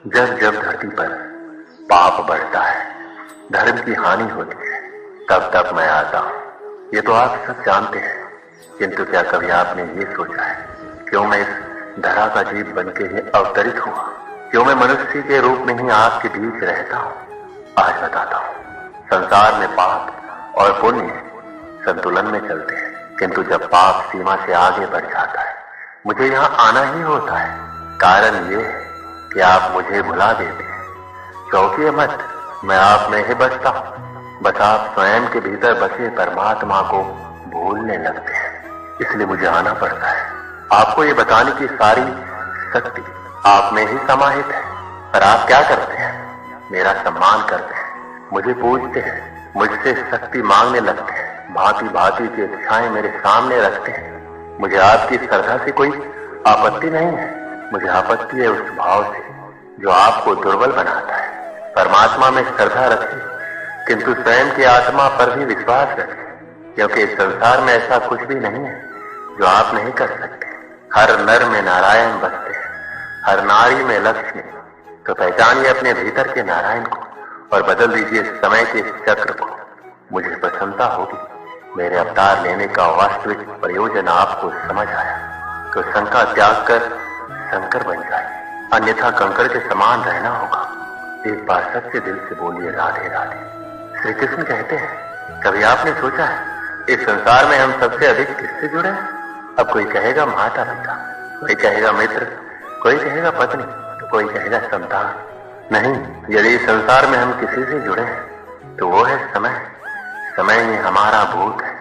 जब जब धरती पर पाप बढ़ता है, धर्म की हानि होती है, तब तब मैं आता हूँ। ये तो आप सब जानते हैं, किंतु क्या कभी आपने ये सोचा है क्यों मैं इस धरा का जीव बन के ही अवतरित हुआ? क्यों मैं मनुष्य के रूप में ही आपके बीच रहता हूँ? आज बताता हूँ। संसार में पाप और पुण्य संतुलन में चलते हैं, किंतु जब पाप सीमा से आगे बढ़ जाता है, मुझे यहाँ आना ही होता है। कारण ये है कि आप मुझे भुला देते हैं। चौंकिए मत, मैं आप में ही बसता हूँ। बस आप स्वयं के भीतर बसे परमात्मा को भूलने लगते हैं, इसलिए मुझे आना पड़ता है। आपको ये बताने की सारी शक्ति आप में ही समाहित है। पर आप क्या करते हैं? मेरा सम्मान करते हैं, मुझे पूजते हैं, मुझसे शक्ति मांगने लगते हैं, भांति भांति की इच्छाएं मेरे सामने रखते हैं। मुझे आपकी श्रद्धा से कोई आपत्ति नहीं है, मुझे आपत्ति है उस भाव से जो आपको दुर्बल बनाता है। परमात्मा में श्रद्धा रखें, किंतु स्वयं की आत्मा पर भी विश्वास रखें, क्योंकि इस संसार में ऐसा कुछ भी नहीं है जो आप नहीं कर सकते। हर नर में नारायण बसते हैं, हर नारी में लक्ष्मी। तो पहचानिए अपने भीतर के नारायण को और बदल दीजिए समय के चक्र को। मुझे प्रसन्नता होगी मेरे अवतार लेने का वास्तविक प्रयोजन आपको समझ आया तो शंका त्याग कर शंकर बन जाए, अन्यथा कंकड़ के समान रहना होगा। एक बार सच्चे दिल से बोलिए राधे राधे। श्री कृष्ण कहते हैं, कभी आपने सोचा है इस संसार में हम सबसे अधिक किससे जुड़े हैं? अब कोई कहेगा माता पिता, कोई कहेगा मित्र, कोई कहेगा पत्नी, तो कोई कहेगा संतान। नहीं, यदि इस संसार में हम किसी से जुड़े हैं तो वो है समय। समय ही हमारा भूत है,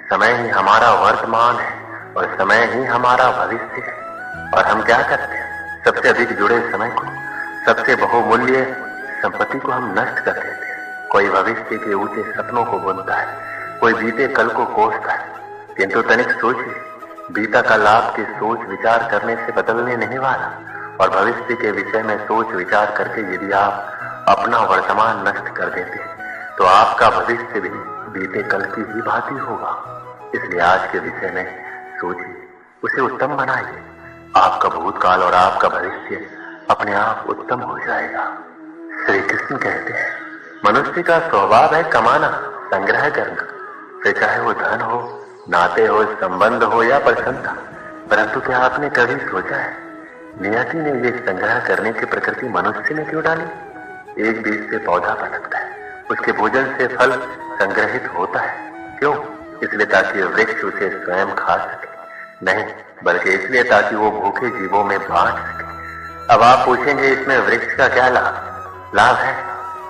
समय ही हमारा वर्तमान है और समय ही हमारा भविष्य है। और हम क्या करते हैं? सबसे अधिक जुड़े समय को, सबसे बहुमूल्य संपत्ति को हम नष्ट कर देते हैं। कोई भविष्य के ऊंचे सपनों को बुनता है, कोई बीते कल को कोसता है, किंतु तनिक सोचिए, बीता कल आपके सोच विचार करने से बदलने नहीं वाला। और भविष्य के विषय में सोच विचार करके यदि आप अपना वर्तमान नष्ट कर देते तो आपका भविष्य भी बीते कल की ही भांति होगा। इसलिए आज के विषय में सोचिए, उसे उत्तम बनाइए। आपका भूतकाल और आपका भविष्य अपने आप उत्तम हो जाएगा। श्री कृष्ण कहते हैं, मनुष्य का स्वभाव है कमाना, संग्रह करना, फिर चाहे वो धन हो, नाते हो, संबंध हो या प्रसन्नता। परंतु क्या आपने कभी सोचा है नियति ने ये संग्रह करने की प्रकृति मनुष्य ने क्यों डाली? एक बीज से पौधा पनपता है, उसके भोजन से फल संग्रहित होता है। क्यों? इसलिए ताकि वृक्ष उसे स्वयं खा सके? नहीं, बल्कि इसलिए ताकि वो भूखे जीवों में बांट सके। अब आप पूछेंगे इसमें वृक्ष का क्या लाभ? लाभ है,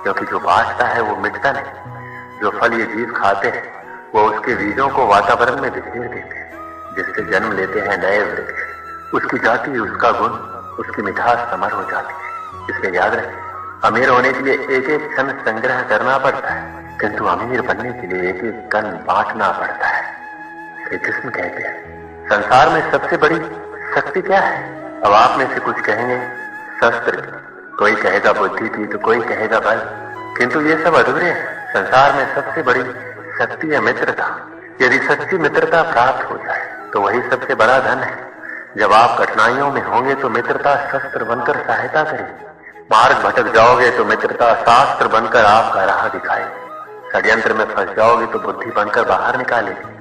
क्योंकि जो बांटता है वो मिटता नहीं। जो फल ये जीव खाते हैं वो उसके बीजों को वातावरण में बिखेर देते हैं, जिससे जन्म लेते हैं नए वृक्ष। उसकी जाति, उसका गुण, उसकी मिठास समर हो जाती है। इसलिए याद रखें, अमीर होने के लिए एक एक क्षण संग्रह करना पड़ता है, किंतु अमीर बनने के लिए एक एक कण बांटना पड़ता है। श्री कृष्ण कहते हैं, संसार में सबसे बड़ी शक्ति क्या है? अब आप में से कुछ कहेंगे शस्त्र, कोई कहेगा बुद्धि की, तो कोई कहेगा बल, किंतु ये सब अधूरे हैं। संसार में सबसे बड़ी शक्ति है मित्रता। यदि सच्ची मित्रता प्राप्त हो जाए तो वही सबसे बड़ा धन है। जब आप कठिनाइयों में होंगे तो मित्रता शस्त्र बनकर सहायता करेगी। मार्ग भटक जाओगे तो मित्रता शास्त्र बनकर आपका राह दिखाएगी। षड्यंत्र में फंस जाओगे तो बुद्धि बनकर बाहर निकालेगी।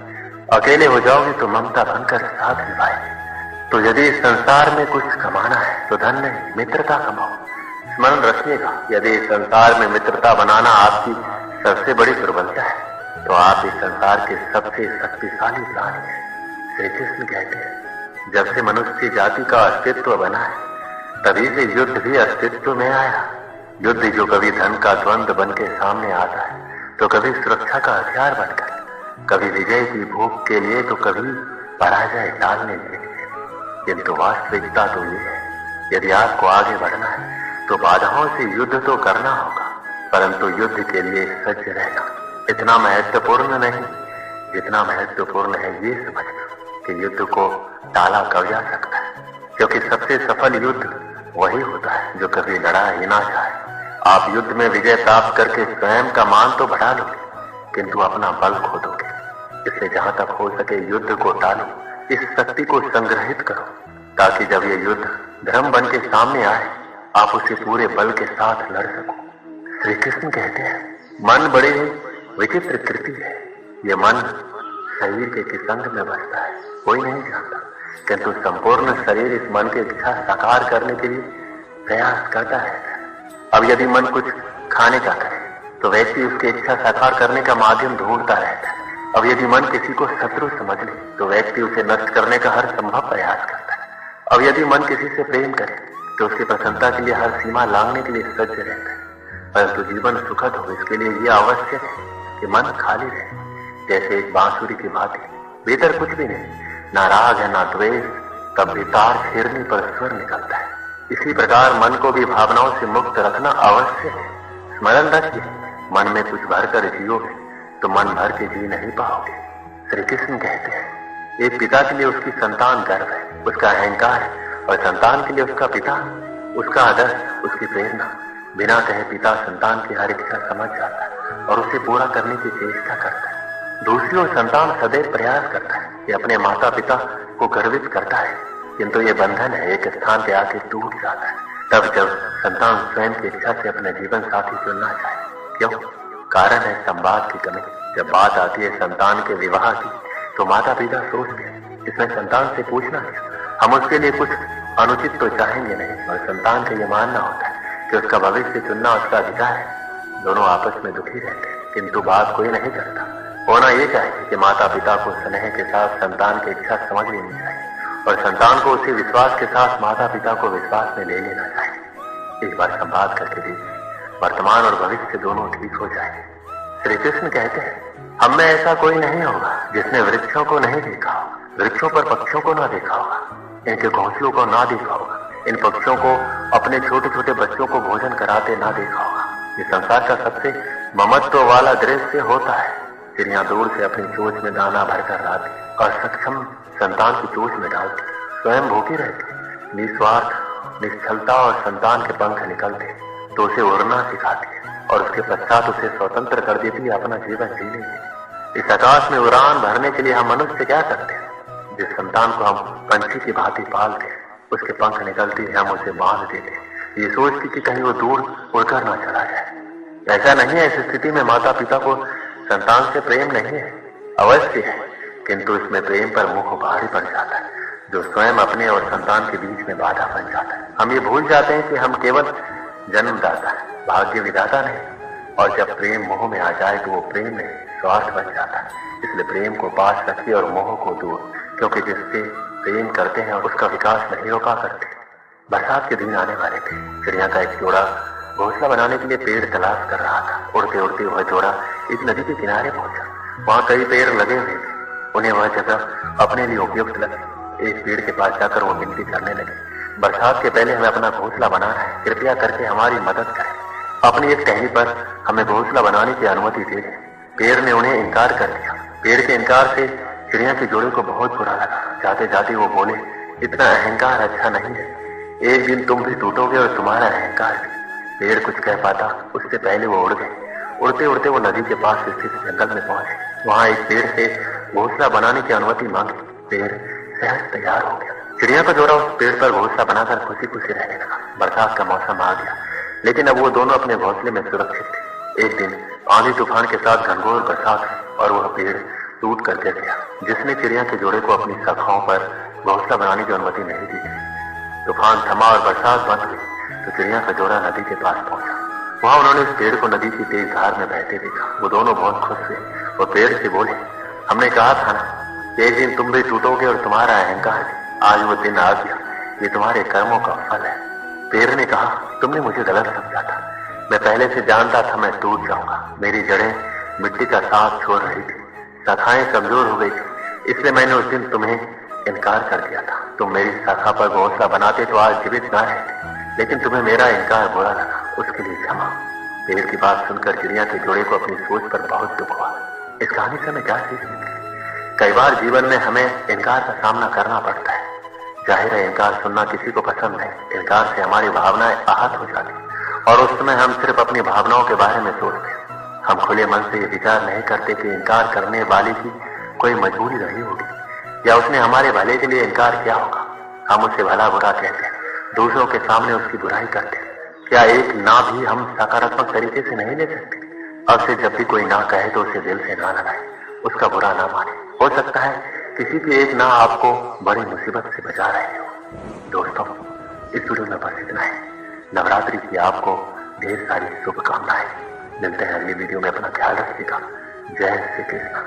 अकेले हो जाओगे तो ममता बनकर साथ निभाएगी। तो यदि इस संसार में कुछ कमाना है तो धन नहीं, मित्रता कमाओ। स्मरण रखिएगा, यदि इस संसार में मित्रता बनाना आपकी सबसे बड़ी दुर्बलता है तो आप इस संसार के सबसे शक्तिशाली प्राणी हैं। श्री कृष्ण कहते हैं, जब से मनुष्य जाति का अस्तित्व बना है तभी से युद्ध भी अस्तित्व में आया। युद्ध जो कभी धन का द्वंद्व बन के सामने आता है तो कभी सुरक्षा का हथियार बनकर, कभी विजय की भूख के लिए तो कभी पराजय टालने के लिए। किंतु वास्तविकता तो ये है, यदि आपको आगे बढ़ना है तो बाधाओं से युद्ध तो करना होगा, परंतु युद्ध के लिए सज्ज रहना इतना महत्वपूर्ण नहीं जितना महत्वपूर्ण है ये समझना कि युद्ध को टाला कब जा सकता है। क्योंकि सबसे सफल युद्ध वही होता है जो कभी लड़ा ही ना जाए। आप युद्ध में विजय प्राप्त करके स्वयं का मान तो बढ़ा लोगे, किंतु अपना बल खो दोगे। इसलिए जहां तक हो सके युद्ध को टालो, इस शक्ति को संग्रहित करो, ताकि जब ये युद्ध धर्म बन के सामने आए आप उसे पूरे बल के साथ लड़ सको। श्री कृष्ण कहते हैं मन बड़ी विचित्र कृति है। ये मन शरीर के किस अंग में बसता है कोई नहीं जानता, किंतु संपूर्ण शरीर इस मन की इच्छा साकार करने के लिए प्रयास करता रहता है। अब यदि मन कुछ खाने का करे तो व्यक्ति उसकी इच्छा साकार करने का माध्यम ढूंढता रहता है। अब यदि मन किसी को शत्रु समझ ले तो व्यक्ति उसे नष्ट करने का हर संभव प्रयास करता है। अब यदि मन किसी से प्रेम करे तो उसकी प्रसन्नता के लिए हर सीमा लांघने के लिए सज्ज रहता है। परंतु जीवन सुखद हो इसके लिए यह आवश्यक है कि मन खाली रहे, जैसे एक बांसुरी की भांति। भीतर कुछ भी नहीं, ना राग है ना द्वेष, तब भी तार छेड़ने पर स्वर निकलता है। इसी प्रकार मन को भी भावनाओं से मुक्त रखना आवश्यक है। स्मरण रखिए, मन में कुछ भरकर जियोगे तो मन भर के जी नहीं पाओगे। श्री कृष्ण कहते हैं एक पिता के लिए उसकी संतान गर्व है, उसका अहंकार है, और संतान के लिए उसका पिता, उसका आदर्श, उसकी प्रेरणा। बिना कहे पिता संतान की हर इच्छा समझ जाता है और उसे पूरा करने की चेष्टा करता है। दूसरी ओर संतान सदैव प्रयास करता है कि अपने माता पिता को गर्वित करता है, किंतु ये बंधन है एक स्थान पे आके टूट जाता है। तब जब संतान स्वयं की इच्छा से अपने जीवन साथी चुनना चाहे, क्यों? कारण है संवाद की कमी। जब बात आती है संतान के विवाह की तो माता पिता सोचते हैं इसमें संतान से पूछना है, हम उसके लिए कुछ अनुचित तो चाहेंगे नहीं, और संतान का ये मानना होता है कि उसका भविष्य चुनना उसका अधिकार है। दोनों आपस में दुखी रहते हैं, किंतु बात कोई नहीं करता। होना ये चाहिए कि माता पिता को स्नेह के साथ संतान की इच्छा समझ लेनी चाहिए, और संतान को उसी विश्वास के साथ माता पिता को विश्वास में ले लेना चाहिए। एक बार संवाद करके देखिए, वर्तमान और भविष्य दोनों ठीक हो जाए। श्री कृष्ण कहते हैं हम में ऐसा कोई नहीं होगा जिसने वृक्षों को नहीं देखा होगा, वृक्षों पर पक्षियों को ना देखा होगा, इनके घोंसलों को ना देखा होगा, इन पक्षियों को अपने छोटे छोटे बच्चों को भोजन कराते ना देखा होगा। ये संसार का सबसे ममत्व वाला दृश्य होता है। चिड़िया दूर से अपनी चोंच में दाना भरकर लाती और सक्षम संतान की चोंच में डालती, स्वयं भूखी रहती, निस्वार्थ निश्चलता और संतान के पंख निकलते तो उसे उड़ना सिखाती है और उसके पश्चात उसे स्वतंत्र कर देती है अपना जीवन जीने के। इस आकाश में उड़ान भरने के लिए हम मनुष्य क्या करते हैं? जिस संतान को हम पंछी की भांति पालते हैं, उसके पंख निकलती है, हम उसे बांध देते हैं, ये सोचती कि कहीं वो दूर उड़कर ना चला जाए। ऐसा नहीं है। इस स्थिति में माता पिता को संतान से प्रेम नहीं है, अवश्य है, किंतु इसमें प्रेम पर मोह भारी पड़ जाता है, जो स्वयं अपने और संतान के बीच में बाधा बन जाता है। हम ये भूल जाते हैं कि हम केवल जन्मदाता है, भाग्य विधाता नहीं, और जब प्रेम मोह में आ जाए तो वो प्रेम नहीं स्वार्थ बन जाता है। इसलिए प्रेम को पास रखिए और मोह को दूर, क्योंकि जिससे प्रेम करते हैं और उसका विकास नहीं रोका करते। बरसात के दिन आने वाले थे। चिड़िया का एक जोड़ा घोंसला बनाने के लिए पेड़ तलाश कर रहा था। उड़ते उड़ते वह जोड़ा एक नदी के किनारे पहुंचा। वहां कई पेड़ लगे हुए थे, उन्हें वह जगह अपने लिए उपयुक्त लगी। एक पेड़ के पास जाकर वो विनती करने लगे, बरसात के पहले हमें अपना घोंसला बनाना है, कृपया करके हमारी मदद करें। अपनी एक टहनी पर हमें घोंसला बनाने की अनुमति दे दें। पेड़ ने उन्हें इनकार कर दिया। पेड़ के इनकार से चिड़िया के जोड़े को बहुत बुरा लगा। जाते जाते वो बोले, इतना अहंकार अच्छा नहीं है, एक दिन तुम भी टूटोगे और तुम्हारा अहंकार भी। पेड़ कुछ कह पाता उससे पहले वो उड़ गए। उड़ते उड़ते वो नदी के पास स्थित जंगल में पहुंचे। वहां एक पेड़ से घोंसला बनाने की अनुमति मांगी। पेड़ सहज तैयार हो गया। चिड़िया का जोड़ा उस पेड़ पर घोंसला बनाकर खुशी खुशी रहने लगा। बरसात का मौसम आ गया, लेकिन अब वो दोनों अपने घोंसले में सुरक्षित थे। एक दिन आंधी तूफान के साथ घनघोर बरसात हुई और वह पेड़ टूट कर गिर गया, जिसने चिड़िया के जोड़े को अपनी शाखाओं पर घोंसला बनाने की अनुमति नहीं दी थी। तूफान थमा और बरसात बंद हुई तो चिड़िया का जोड़ा नदी के पास पहुंचा। वहां उन्होंने उस पेड़ को नदी की तेज धार में बहते देखा। वो दोनों बहुत खुश हुए और पेड़ से बोले, हमने कहा था ना कि एक दिन तुम भी टूटोगे और तुम्हारा अहंकार भी। आज वो दिन आ गया, ये तुम्हारे कर्मों का फल है। पेड़ ने कहा, तुमने मुझे गलत समझा था, मैं पहले से जानता था मैं टूट जाऊंगा। मेरी जड़ें मिट्टी का साथ छोड़ रही थी, शाखाएं कमजोर हो गई थी, इसलिए मैंने उस दिन तुम्हें इनकार कर दिया था। तुम मेरी शाखा पर घोंसला बनाते तो आज जीवित ना रहते, लेकिन तुम्हें मेरा इनकार बुरा लगा, उसके लिए क्षमा। पेड़ की बात सुनकर चिड़िया के जोड़े को अपनी सोच पर बहुत दुख हुआ। इस कहानी से हमें क्या सीख मिलती है? कई बार जीवन में हमें इनकार का सामना करना पड़ता है। जाहिर है इनकार सुनना किसी को पसंद नहीं। इनकार से हमारी भावनाएं आहत हो जाती और उस समय हम सिर्फ अपनी भावनाओं के बारे में सोचते हैं। हम खुले मन से ये विचार नहीं करते कि इनकार करने वाले की कोई मजबूरी रही होगी या उसने हमारे भले के लिए इनकार किया होगा। हम उसे भला बुरा कहते हैं दूसरों के सामने उसकी बुराई करते हैं। क्या एक ना भी हम सकारात्मक तरीके से नहीं ले सकते? अब से जब भी कोई ना कहे तो उसे दिल से ना लगाए, उसका बुरा ना माने। हो सकता है किसी की एक ना आपको बड़ी मुसीबत से बचा रही हो। दोस्तों, इस वीडियो में बस इतना है। नवरात्रि की आपको ढेर सारी शुभकामनाएं। मिलते हैं अगली वीडियो में। अपना ख्याल रखिएगा। जय श्री कृष्ण।